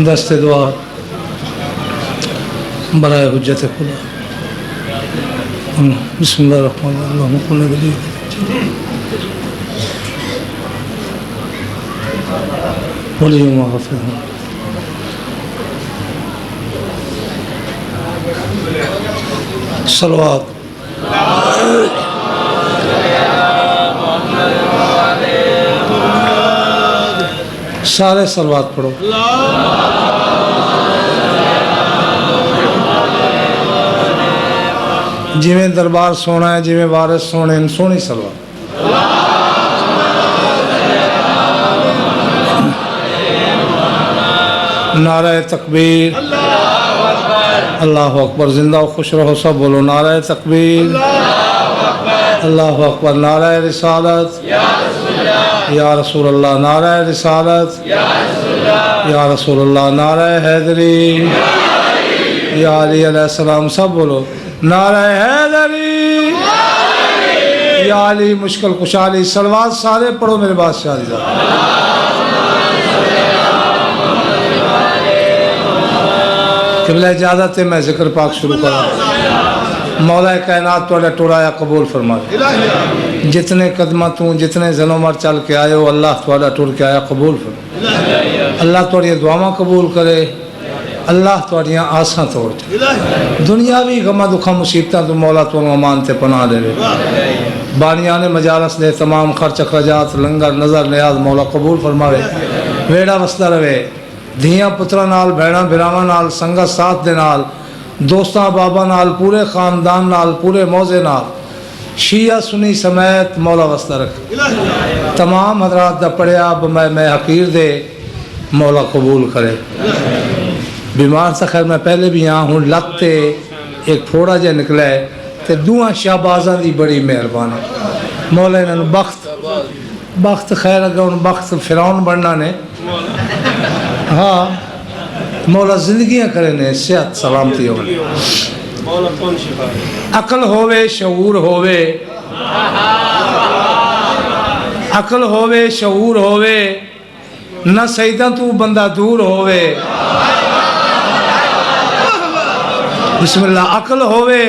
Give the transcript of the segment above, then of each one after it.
दस्ते दुआ बराए हुज्जत खुदा। बिस्मिल्लाहिर्रहमानिर्रहीम। सलवात सारे सलवात पढ़ो। जिमें दरबार सोना है, जिमें वारिस सोने, सोनी सलवात। नारा तकबीर, अल्लाह अकबर। जिंदा खुश रहो सब बोलो नारा तकबीर, अल्लाह अकबर। नारा रिसालत या रसूल अल्लाह, नारा रिसालत या रसूल अल्लाह, नारा हैदरी या अली अलैहिस्सलाम। सब बोलो नारा हैदरी या अली मुश्किल कुशाली। सलवात सारे पढ़ो मेरे बादशाह। किबला इजाजत है मैं जिक्र पाक शुरू करा। मौला कायनात तुहाडा टुराया कबूल फरमाए। जितने कदम तू जितने जनोमर चल के आए हो अल्लाह तुहाडा टुर के आया कबूल फरमाए। अल्लाह तुहाडियां दुआवां कबूल करे। अल्लाह तुहाडियां आसां तोड़। दुनियावी गमा दुखा मुसीबतां तो मौला तुहानू अमान ते पनाह देवे। बानियां ने मजालस दे तमाम खर्च अखराजात लंगर नज़र नियाज मौला कबूल फरमावे। वेड़ा वसदा रवे। धियां पुत्रा नाल भैणा भिरावां नाल संगत साथ दे नाल दोस्तां बाबा नाल पूरे खानदान नाल पूरे मौजे नाल शिया सुनी समेत मौला वसदा रखे। तमाम हजरात दा पढ़िया मैं हकीर दे मौला कबूल करे। बीमार सा खैर मैं पहले भी यहाँ हूँ। लगते एक फोड़ा जहा निकला है तो दुआ शाहबाजा की बड़ी मेहरबानी। मौला इन्होंने बख्त खैर अगर हूँ बख्त फिरौन बनना ने। हाँ मौला जिंदगियां करे ने सेहत सलामती हो। अकल होवे शऊर होवे, अकल होवे शऊर होवे न सईदा तू बंदा दूर होवे। बिस्मिल्लाह। अकल होवे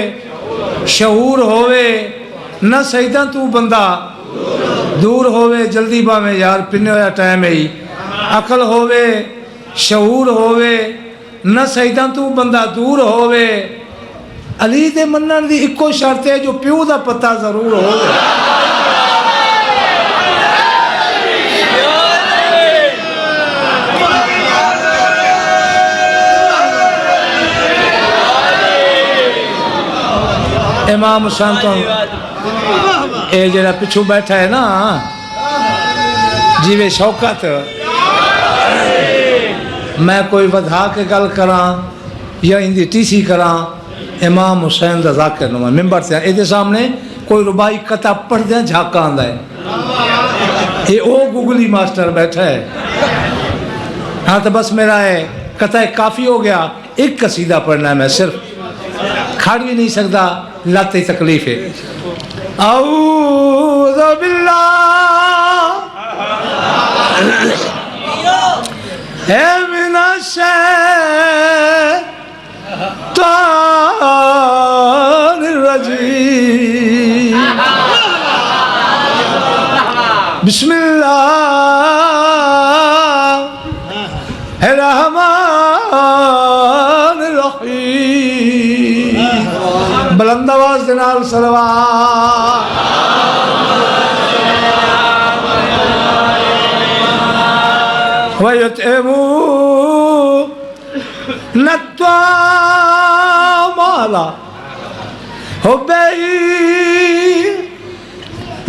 शऊर होवे न सईदा तू बंदा दूर होवे। जल्दी भावे यार पिने होया टाइम ही। अकल होवे शऊर होवे न सईदा तू बंदा दूर होवे। अली दे मनन दी इको शर्त है जो प्यो दा पता जरूर होवे। इमाम हुसैन तो ये जरा पिछू बैठा है ना जिवे शौकत मैं कोई वधा के गल करा या इनकी टीसी करा। इमाम हुसैन का जाकिर नुमा मिंबर से ये सामने कोई रुबाई कथा पढ़दे झाका आंदा है। ये ओ गुगली मास्टर बैठा है। हाँ तो बस मेरा है कथा काफ़ी हो गया। एक कसीदा पढ़ना है मैं सिर्फ। खड़ भी नहीं सकता लत ही तकलीफ है। औज़ु बिल्लाह मिनश शैतानिर रजीम। बिस्मिल्लाहिर रहमानिर रहीम। बुलंद आवाज़ दे नाल सलवात। वयुतइमून अत्ताम अला हुब्बिही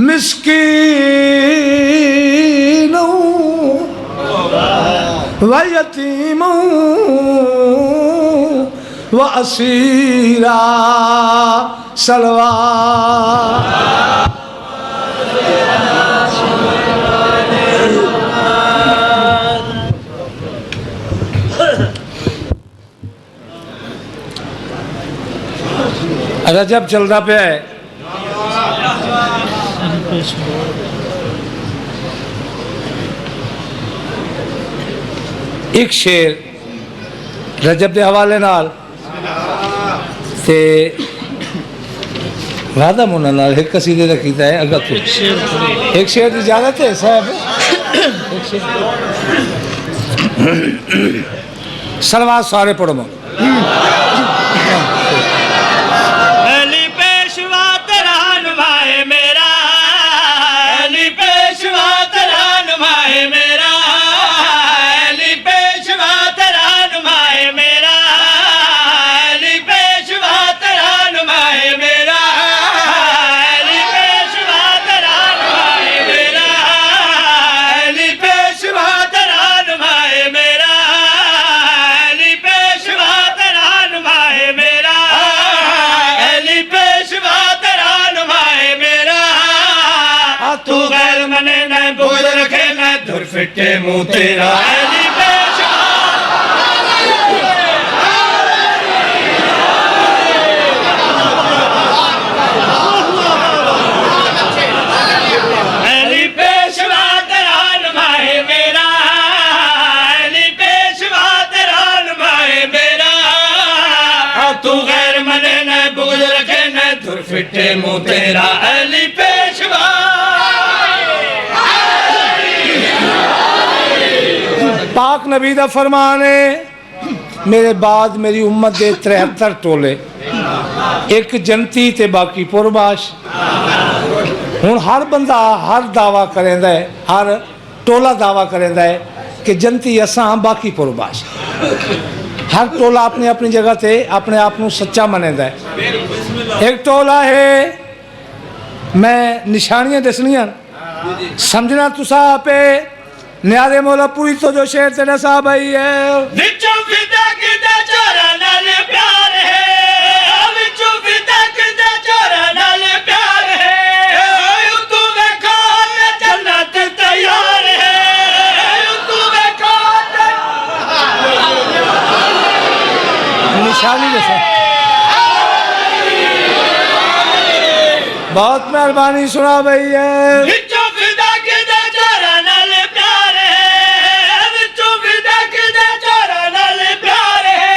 मिस्कीन वयतीम व असीरा। सलवात। रजब चलता पे है। एक शेर रजब के हवाले नाल ते वादा मुन्ना नाल एक कसीदे का कीता है। अगर तू एक शेर की इजाजत है साहब, सलवार सारे पढ़ो मो अली पेशवा तेरा नुमाए मेरा, अली पेशवा तेरा नुमाए मेरा, अली पेशवा तेरा नुमाए मेरा, अली पेशवा तेरा नुमाए मेरा, अली पेशवा तेरा नुमाए मेरा, अली पेशवा तेरा नुमाए मेरा, अली पेशवा तेरा नुमाए मेरा, अली पेशवा तेरा नुमाए मेरा। तू गैर मने न बुग़्ज़ रखे न धुर फिटे मुँह तेरा, अली पेशवा, अली पेशवा तेरा नुमाए मेरा, अली पेशवा तेरा नुमाए मेरा। तू गैर मने न बुग़्ज़ रखे न धुर फिटे मुँह तेरा, अली पेशवा। पाक नबी दा फरमान है, मेरे बाद मेरी उम्मत दे 73 टोले, एक जनती ते बाकी पुरबाश। हुण हर बंदा हर दावा करेंदा है, हर टोला दावा करेंदा है कि जनती असां बाकी पुरबाश। हर टोला अपनी अपनी जगह ते अपने आप को सच्चा मनेंदा है। एक टोला है, मैं निशानियां दसनियां समझना तुसा आपे। न्यारे मौला पूरी तो जो शेर तेरा साहब आई है, विचों फिदा किदा चोरा नाल प्यार है, विचों फिदा किदा चोरा नाल प्यार है। तू देखो मैं जन्नत तैयार है, तू देखो निशानी दसा। बहुत मेहरबानी सुना भैया। विचों फिदा किदा चोरा नाल प्यार है, विचों फिदा किदा चोरा नाल प्यार है।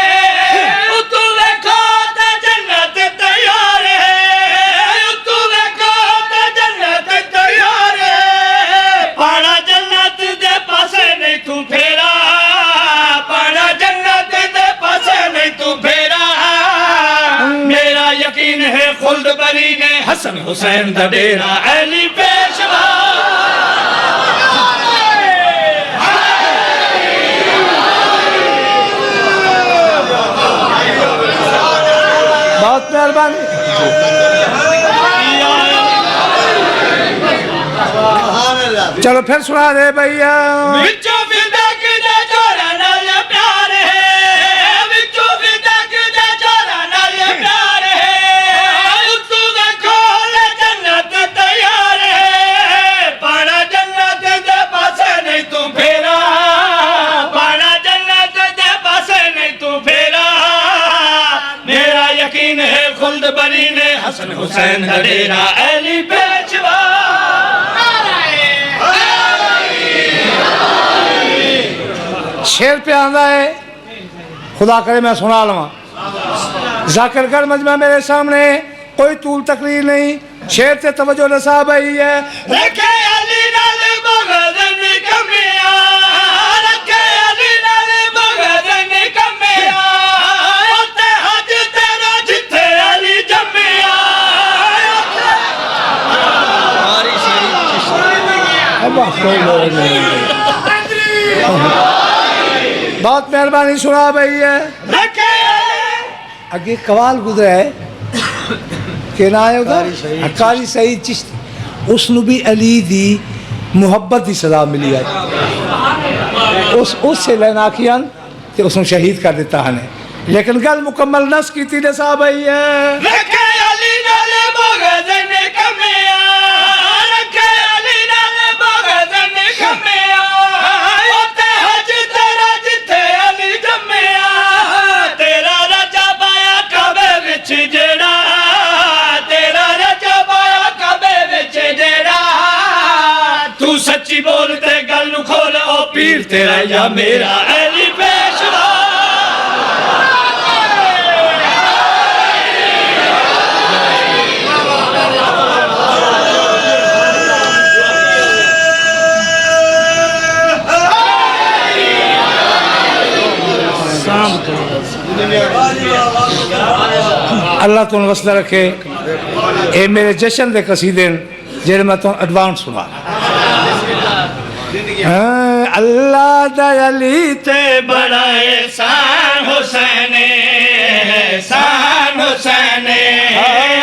तू देखो ते जन्नत तैयार है, तू देखो ते जन्नत तैयार है। पाड़ा जन्नत दे पासे नहीं तू फेरा, पाड़ा जन्नत दे पासे नहीं तू फेरा। मेरा यकीन है खुल्द बरी ने हसन हुसैन दा डेरा, अली पेशवा। बहुत मेहरबानी। चलो फिर सुना दे भैया। विचों फिदा किदा चोरा नाल प्यार है, विचों फिदा किदा चोरा नाल प्यार है। तू देखो ले जन्नत तैयार है, पाड़ा जन्नत दे पासे नहीं तू फेरा, पाड़ा जन्नत दे पासे नहीं तू फेरा। मेरा यकीन है खुल्द बरी ने हसन हुसैन दा डेरा, अली पेशवा। शेर पे आंदा है, खुदा करे मैं सुना लवा। जाकिरगढ़ मजमा मेरे सामने, कोई तूल तकरीर नहीं। शेर से तवज्जो नसा भाई है। रखे अली नाल बगद निकमिया, रखे अली नाल बगद निकमिया। उत्ते हज तेरा जिथे अली जम्मिया। बहुत मेहरबानी सुना भैया। रखे अगे कवाल गुजरा है कि ना है उधर कारी सईद चिश्ती, उसनु भी अली दी मुहब्बत की सजा मिली है। उससे लेना आखियान ते उसनु शहीद कर दिता है। लेकिन गल मुकम्मल नस की थी नसा भैया। रखे अली नाल बगद निकमिया, रखे अली नाल बगद निकमिया। उत्ते हज तेरा जिथे अली जम्मिया। तेरा रजा पाया कबे विच जेड़ा, तेरा रजा पाया कबे विच जेड़ा। तू सच्ची बोलते गल नु खोल ओ पीर तेरा या मेरा, अली पेशवा। अल्लाह तुम वसदा रखे। ये मेरे जश्न के कसीदे जेड़े मैं तुम एडवांस सुना। अल्लाह दयाली ते बड़ा एहसान हुसैन, एहसान हुसैन,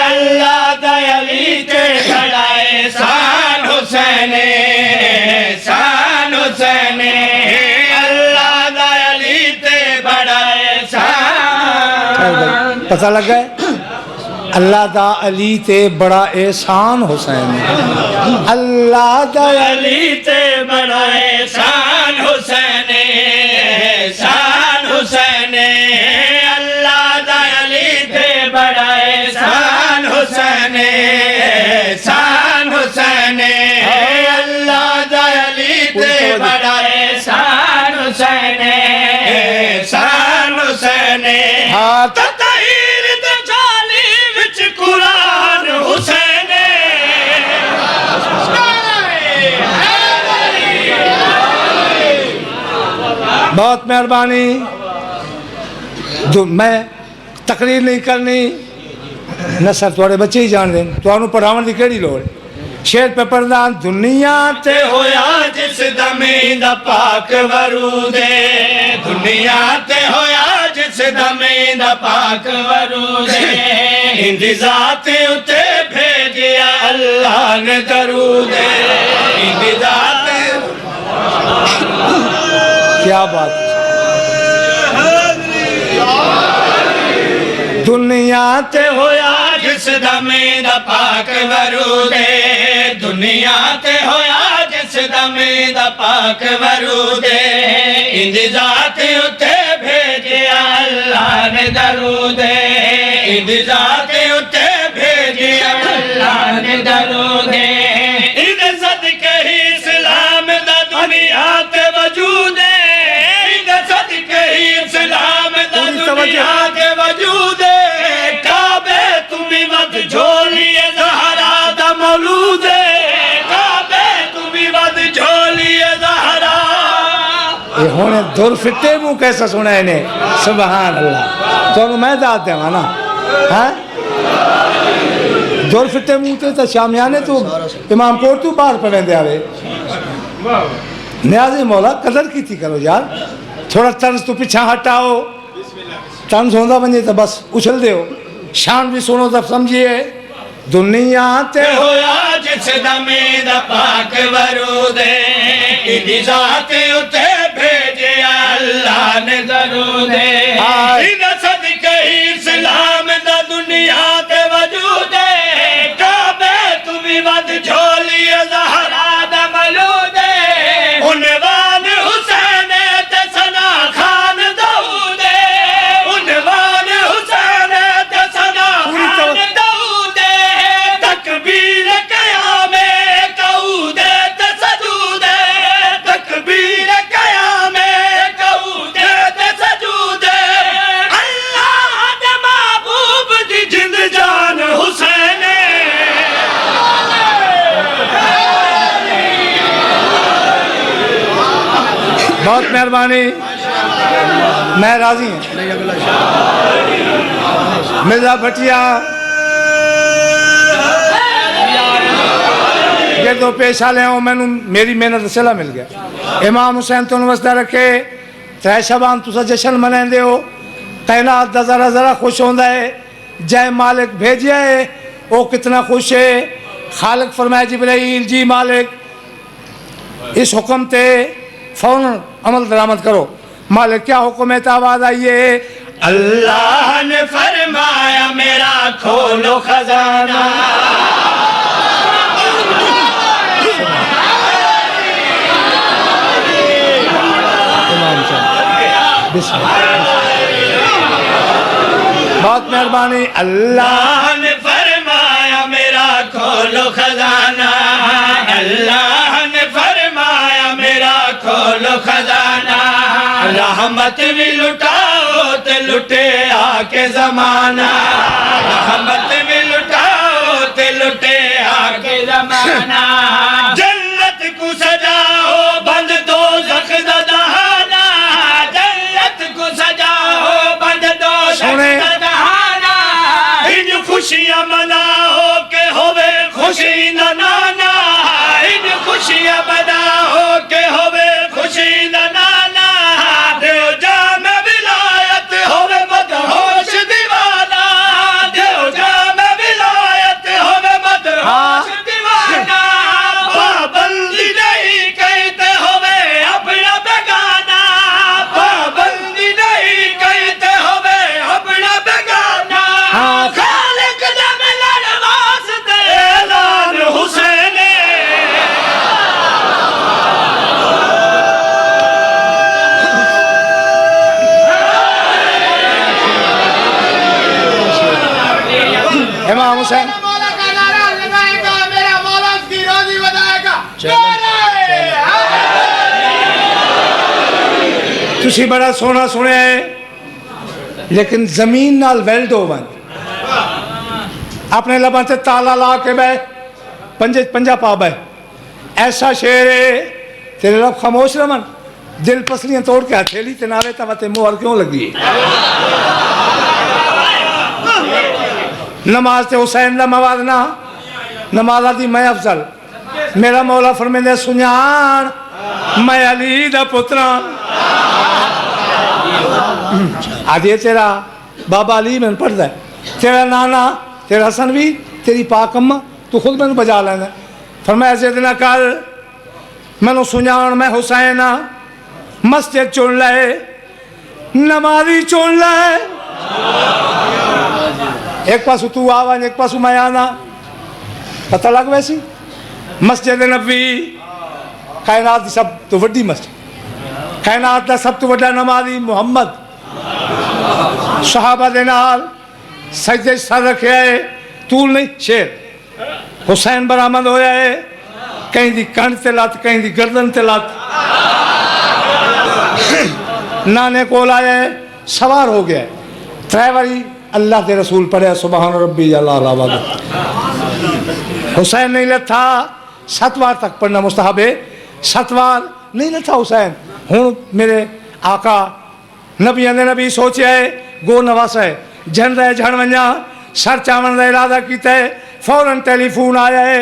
अल्लाह दयाली ते बड़ा एहसान हुसैन, एहसान हुसैन, अल्लाह दयाली ते बड़ा एहसान। पता लगा अल्लाह दा अली ते बड़ा एहसान हुसैन, अल्लाह दा अली ते बड़ा एहसान हुसैन, एहसान हुसैन, अल्लाह दा अली ते बड़ा एहसान हुसैन, एहसान हुसैन, अल्लाह दा अली ते बड़ा एहसान हुसैन, एहसान हुसैन। हाँ तताईर ते जाली विच कुरान हुसैन। बहुत मेहरबानी। मैं तकरीर नहीं करनी, नसर थोड़े बच्चे ही जान दें, तो पढ़ावन की केड़ी लोड़। शेर पे पढ़दा दुनिया ते होया जिस दमे दा पाक वरूदे, दुनिया ते होया जिस दमे दा पाक वरूदे, इंदी जात उते भेजिया अल्लाह ने दरूदे, इंदी जात। क्या बात। दुनिया ते होया जिस दमे दा पाक वरूदे, दुनिया ते होया जिस दमे दा पाक वरूदे, इंदी जात उते भेजिया अल्लाह ने दरूदे, इंदी जात उते भेजिया अल्लाह ने दरूदे, इंदे सदके ही इस्लाम दा दुनिया ते वजूदे, इंदे सदके ही इस्लाम दा दुनिया ते वजूदे, काबे तुम्ही वद झोलिए ज़हरा दा मौलूदे, काबे तुम्ही वद झोलिए ज़हरा। ये होने दुर फिटे मुँह कैसा सुना इन्हें, सुभान अल्लाह। तो मैं दाद देवा ना, हाँ दुर फिटे मुँह तो शामियाने तो इमाम कोट तू बाहर पड़े दे आवे। न्याज़े मौला कदर की थी करो यार, थोड़ा तंज तो पीछा हटाओ, तंज होंदा बने तो बस उछल दो, शान भी सुनो तब समझिए। दुनिया ते होया जिस दमे दा पाक वरूदे, इंदी जात उते भेजिया अल्लाह ने दरूदे, इंदे सदके ही इस्लाम दा दुनिया ते वजूदे, काबे तुम्ही वद झोलिए ज़हरा दा मलूदे, उनवान हुसैन ते सना खान दाऊदे, उनवान हुसैन ते सना खान दाऊदे, तकबीर क़यामे कऊदे ते सजूदे, तकबीर क़यामे कऊदे ते सजूदे, अल्लाह दे महबूब दी जिंद जान हुसैन। बहुत मेहरबानी, मैं राजी हूँ। मिर्जा भटिया ये तो पेश आ ले मैनू मेरी मेहनत सिला मिल गया। इमाम हुसैन तुम वसदा रखे, त्रै शबान तुसा जश्न मनाते हो, तैनात दा जरा जरा खुश होंदा है, जय मालिक भेजिया है वो कितना खुश है। खालिक फरमाया जिब्राइल जी मालिक इस हुक्म ते फौरन अमल दरामद करो। मालिक क्या हुक्म है? तो आवाज आई है, अल्लाह ने फरमाया मेरा खोलो खजाना, बहुत मेहरबानी। अल्लाह ने फरमाया मेरा खोलो खजाना, अल्लाह ने फरमाया मेरा खोलो खजाना, रहमत भी लुटाओ ते लुटे आके जमाना, रहमत भी लुटाओ ते लुटे आके जमाना, जन्नत को सजाओ बंद दोज़ख दा दहाना, जन्नत को सजाओ बंद दोज़ख दा दहाना, खुशियां मनाओ के होवे खुशी ना नाना इन खुशियां मनाओ के होवे खुशी ना नाना देव जाम विलायत होवे मदहोश दीवाना देव जाम विलायत होवे मदहोश दीवाना पाबंदी नहीं कहते होवे अपना बेगाना पाबंदी नहीं कहते होवे अपना बेगाना खालिक दा मिलन वास्ते ऐलान हुसैन इमाम हुसैन मौला का नारा लगाएगा मेरा मौला उसकी रोजी बताएगा तुसी बड़ा सोना सुने है लेकिन जमीन नाल वेल्ड हो वन अपने लबां ते ताला ला के बह पंजे पंजा पा बह ऐसा शेर है तेरे लब खामोश रमन दिल पसलियां तोड़ के हथेली ते नावे तवते मोहर क्यों लगी है? नमाज ते हुसैन दा मवादना नमाज दी मैं अफजल मेरा मौला फरमांदे सुञाण मैं अली दा पुत्रा आदि तेरा बाबा अली मैंने पढ़ता है तेरा नाना तेरा हसन भी तेरी पाक अम्मा तू खुद मैंने बजा लेना फरमाया जिदना कर मैनू सुञाण मैं हुसैन हाँ मस्जिद चुन ले नमाजी चुन ले एक पासू तू आवा एक पासू मैं आना पता लग वैसी मस्जिद नबी कायनात की सब तो वड्डी मस्जिद कायनात का सब तो वड्डा नमाजी मुहम्मद सहाबा दे नाल सजदे सर रखे है तूल नहीं शेर हुसैन बरामद होया है कहीं दी कंध ते लत कहीं दी गर्दन ते लत नाने कोल आया है सवार हो गया त्रै बारी अल्लाह के रसूल पढ़े सुबहान रब्बी अल्लाह हुसैन नहीं लथा 7 बार तक पढ़ना मुस्तहब है 7 बार नहीं लथा हुसैन हूँ मेरे आका नबियां ने नबी सोचा है गो नवासा है झन रहे झन वंजा सर चावन का इरादा किया है फौरन टेलीफोन आया है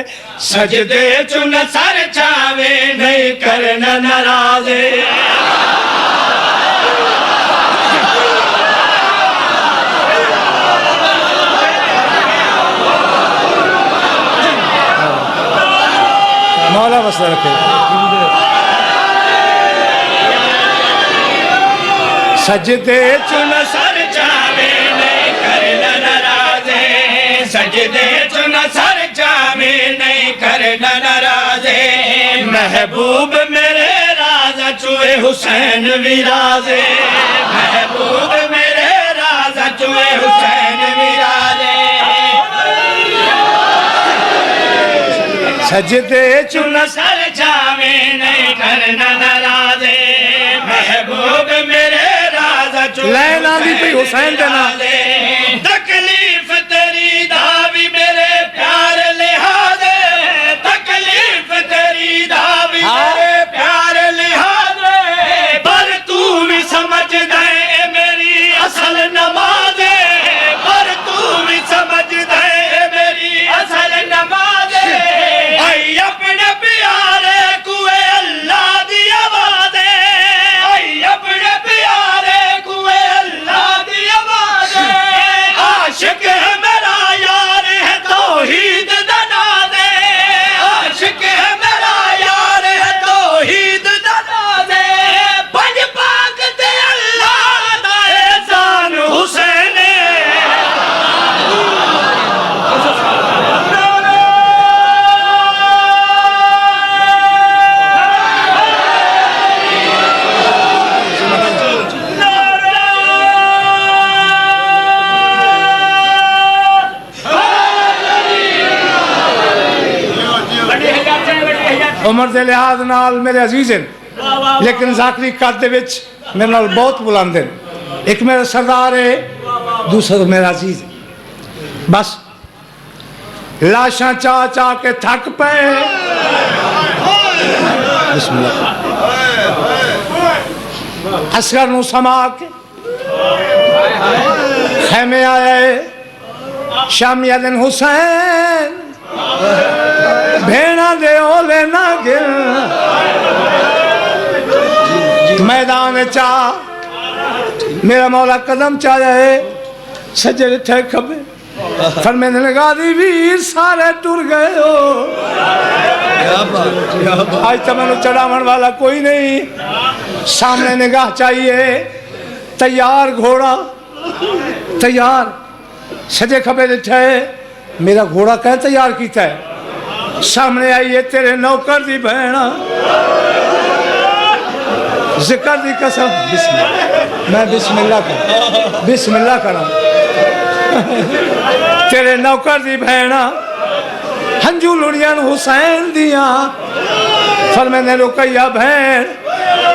सजदे चुन सर चावे नहीं करना नाराज़े मौला मसला रखे सजदे चुन सर चावे नहीं करना नाराज़े सजदे चुन सर चावे नहीं करना नाराज़े महबूब मेरे राजा चुए हुसैन विराजे महबूब मेरे राजा चुए हुसैन विराजे सजदे चुन सर चावे नहीं करना नाराज़े महबूब मेरे राजा चुए लैन आंदी पई हुसैन दे नाल तकलीफ तेरी दावी मेरे प्यार लिहाजे तकलीफ तेरी दावी मेरे प्यार लिहाजे पर तू भी समझ दे मेरी असल नमाज़े पर तू भी समझ दे मेरी असल नमाज़े आई अपने प्यारे कुए अल्लाह दी आवाज़े आई अपने प्यारे कुए अल्लाह दी आवाज़े आशिक है मेरा यार है तौहीद दना दे आशिक है मेरा यार है तौहीद दना दे पंज पाक ते अल्लाह दा एहसान हुसैन उम्र के लिहाज नाल मेरे अजीज हैं लेकिन जाकरी कद दे विच मेरे नाल बहुत बुलंद हैं एक मेरा सरदार है दूसरा मेरा अजीज है बस लाशा चा चा के थक पे बिस्मिल्लाह असगर नू समा के खैमे आया है शामिया दिन हुसैन भेड़ा दे ओले ना गिर मैदान चा मेरा मौला कदम चा जाए सजरे थे खबे फरमाने लगा दी वीर सारे टुर गए हो आज तो मैंने चढ़ावन वाला कोई नहीं सामने निगाह चाहिए तैयार घोड़ा तैयार सजे खबे दिठे मेरा घोड़ा कह तैयार किया है सामने आइए तेरे नौकर दी बहना जिक्र दी कसम मैं बिस्मिल्लाह करा तेरे नौकर दी बहना हंजू लुड़ियन हुसैन दिया फरमाने रुकैया बहन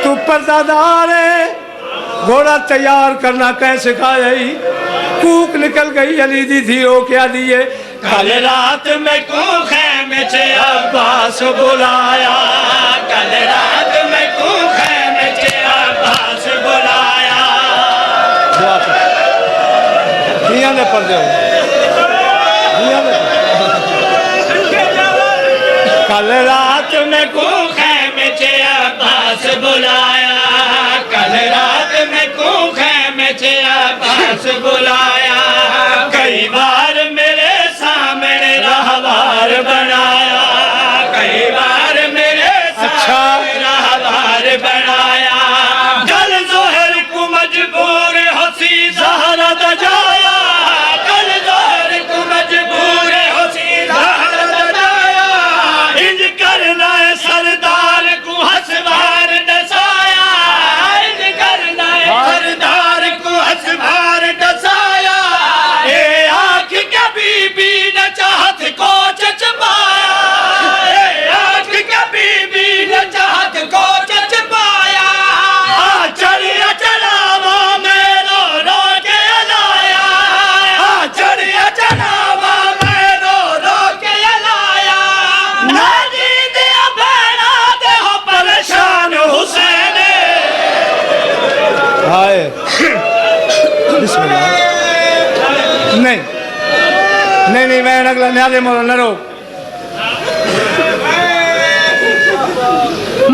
तू पर्दादार है घोड़ा तैयार करना कैसे सिखाई कूक निकल गई अली दी थी ओ क्या दिए कल रात में को खैमे से अब्बास बुलाया कल रात में को खैमे से अब्बास बुलाया दिया ने पढ़ दो कल रात में को खैमे से अब्बास बुलाया कल रात में को खैमे से अब्बास बुलाया कई बार मेरे सामने रहवार बनाया कई बार मेरे सामने रहवार बनाया जल जोहर को मजबूर हसी ज़हरा दजाया कल जोहर को मजबूर हसी ज़हरा दजाया इंज करना है सरदार को हसवार दसाया इंज करना है सरदार को हसवार दसाया ए आँख कभी भी न चाहत को चचपाया ए आँख कभी भी न चाहत को चचपाया चढ़िया चढ़ावा मैं रो रो के लाया चढ़िया चढ़ावा मैं रो रो के लाया नाजी दिया बहना दे हो परेशान हुसैन हाय बिस्मिल्लाह नहीं नहीं नहीं मैं अगला न्याले मोर न रो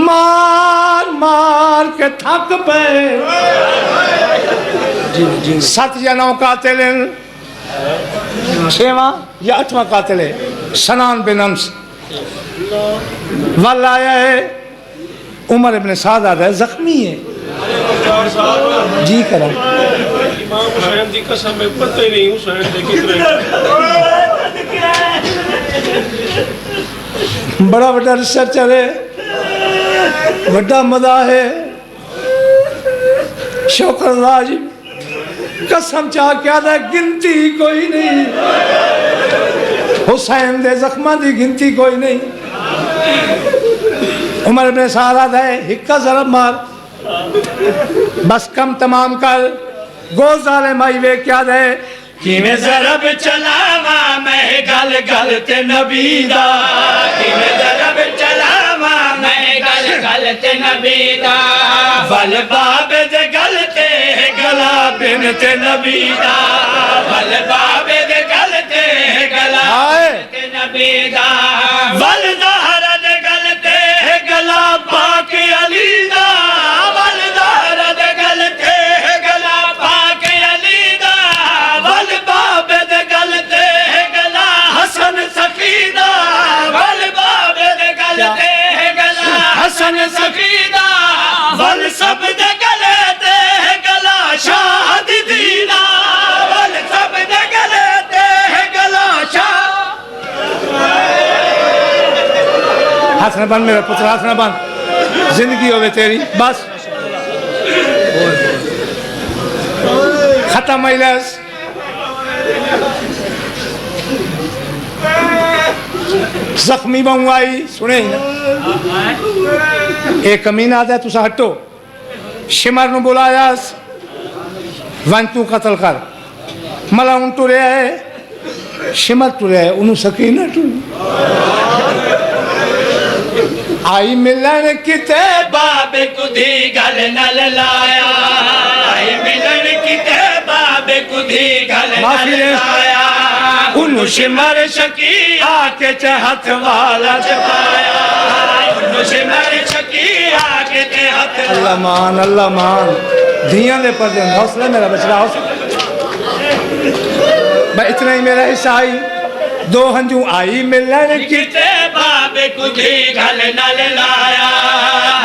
मार मार के थक पे जी 7 या 9 कातिल छेवां या 8वां कातिल है सनान बिन अम्स वल आया है उमर इब्न साद आ है जख्मी है जी करा इमाम हुसैन दी कसम में पता ही नहीं हुसैन दे कितने बड़ा बड़ा रिसर्चर है बड़ा मदा है शौकत राज कसम चाह क्या था गिनती कोई नहीं हुसैन दे जख्मा दी गिनती कोई नहीं उमर इब्न सारा है हिक्का जरब मार बस कम तमाम कर गोजाले माई वे क्या दे किवें ज़रब चलावा मैं गल गल ते नबी दा किवें ज़रब चलावा मैं गल गल ते नबी दा वल बाबे दे गल ते गला बिन ते नबी दा वल बाबे दे गल ते गला ते नबी दा वल ज़हरा दे गल ते गला पाक अली दा वल ज़हरा दे गल ते गला पाक अली दा वल बाबे दे गल ते गला हसन सफीदा वल बाबे दे गल ते गला हसन सफीदा वल सब दे गले ते गला शाह दी दीना वल सब दे गले ते गला शाह हाथ न बन मेरा पुत्र हाथ न बन जिंदगी होवे तेरी बस खत्म इलाज जख्मी बंगाई सुने एक कमीना आता तुसा हटो शिमर नु बुलाया वन तू कतल कर मला उन टुरे है शिमर टुरे है उन्हों सकीना टू आई मिलन किते बाबे कुदी गल नल लाया आई मिलन किते बाबे कुदी गल नल लाया उन्हों शिमर शकी आके ते हथ वाला छपाया उन्हों शिमर शकी आके ते हथ अल्लाह मान धियां दे पर्दे हौसला मेरा बचड़ा हौसला भाई इतना ही मेरा हिस्सा आई दो हंजू आई मिलन की किते बाबे कुदी गल नल लाया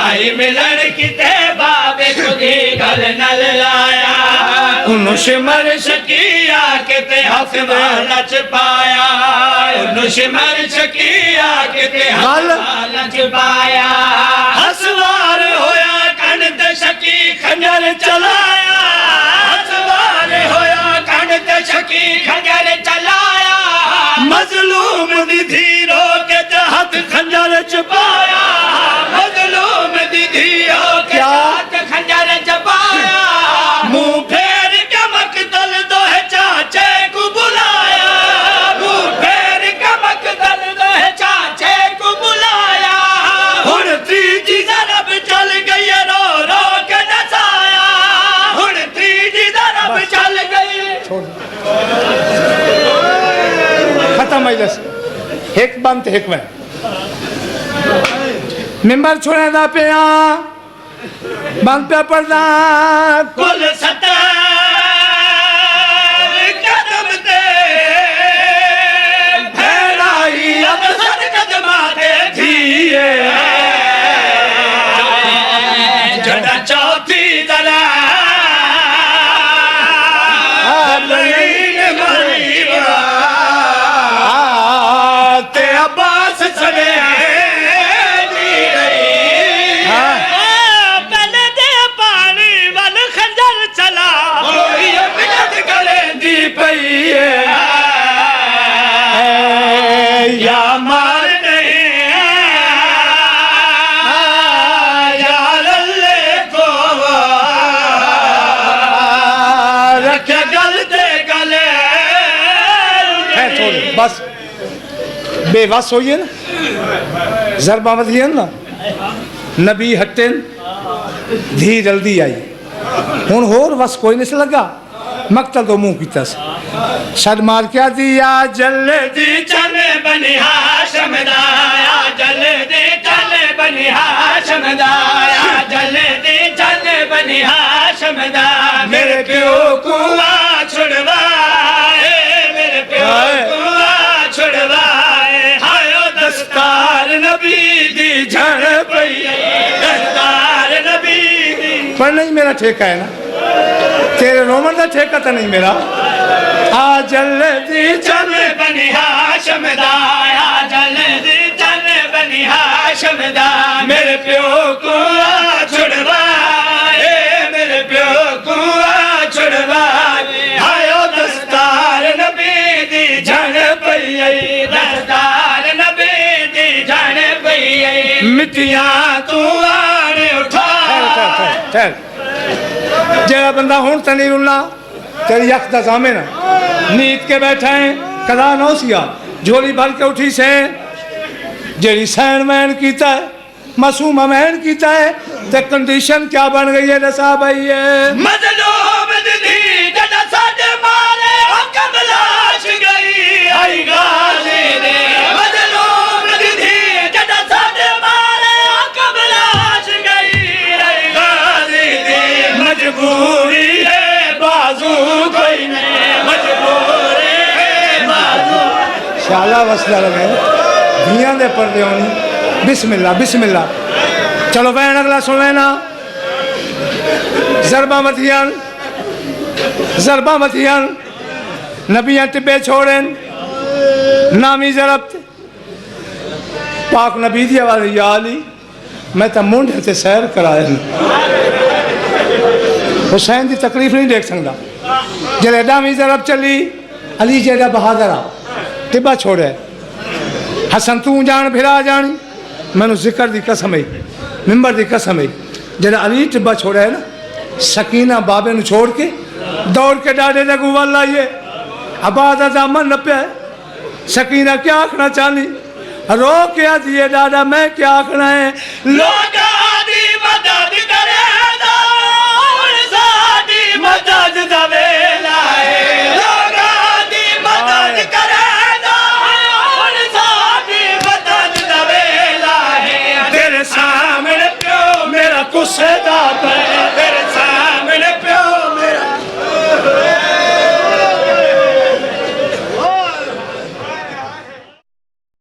आई मिलन किते बाबे कुदी गल नल लाया उन्हों शिमर शकी आके ते हथ वाला छपाया उन्हों शिमर शकी आके ते हथ वाला छपाया हसवार होया कण ते शकी खंजर चलाया हसवार होया कण ते शकी खंजर चलाया मजलूम दी धीरो के हाथ खंजर छपाया मजलूम दी धीरो के हाथ खंजर छपाया मुंह फेर के मकतल दो है चाचे को बुलाया मुंह फेर के मकतल दो है चाचे को बुलाया हुन तीजी ज़रब चल गई रो रो के नचाया हुन तीजी ज़रब चल गई खत्म मजलिस एक बंद एक में मिंबर छोड़े दा पिया बंद पे पड़दा कुल 70 कदम ते फैलाई अब सद कदमा ते धीए जड़ा चौथी दला ते अब्बास सने या मार नहीं या लल्ले को रखे गल दे गले है थोड़ी बस बेबस होइए ना जरबा मतिए ना नबी हट्टे धी जल्दी आई हूँ होर बस कोई नहीं से लगा मकतल तो मुंह की सद मार क्या दिया जल्दी चले बनी हाशम दाया जल्दी चले बनी हाशम दाया जल्दी चले बनी हाशम दाया मेरे प्यो कुआ छुड़वाए मेरे प्यो कुआ छुड़वाए हायो दस्तार नबी दी झड़ पई दस्तार नबी दी पर नहीं मेरा ठेका है ना तेरे रोमन का ठेका तो नहीं मेरा आ जल्दी चले बनी हाशम दाया जल्दी चले बनी हाशम दाया मेरे प्यो को छुड़वाए मेरे प्यो को छुड़वाए आयो दस्तार नबी दी झड़ पई दस्तार नबी दी झड़ पई मिट्टियां तू आड़ उठा जरा बंदा हूं तो नहीं रुलना तेरी अख का सामे ना नीत के बैठे कदा नौसिया झोली भर के उठी से जेड़ी सैन मैन कीता है मासूम मैन कीता है ते कंडीशन क्या बन गई है दसा भाई है मजलूम दी जदा साडे मारे हुक्म लाश गई आई गाजी दे मजलूम दी जदा साडे मारे हुक्म लाश गई आई गाजी दे मजबूरी है बाजू कोई नहीं मजबूरी है बाजू शाला वसला लगे धियां दे पर्दे होनी बिस्मिल्लाह बिस्मिल्लाह चलो बहन अगला सुन लेना जरबा मथियन नबियां टिब्बे छोड़न नामी जरब पाक नबी दी वाली या अली मैं तो मुंडे से सैर कराए हुसैन की तकलीफ नहीं देख सकता जले नामी जरब चली अली जेड़ा बहादुर आ टिब्बा छोड़े हसन तू जान फिरा जानी मैनू जिक्र की कसम है मिंबर की कसम है जरा अली टिब्बा छोड़ा है ना सकीना बाबे ने छोड़ के दौड़ के डाडे लगू वाल आइए आबाद दामन न पे सकीना क्या आखना चाहनी रो क्या दिए डाडा मैं क्या आखना है लोग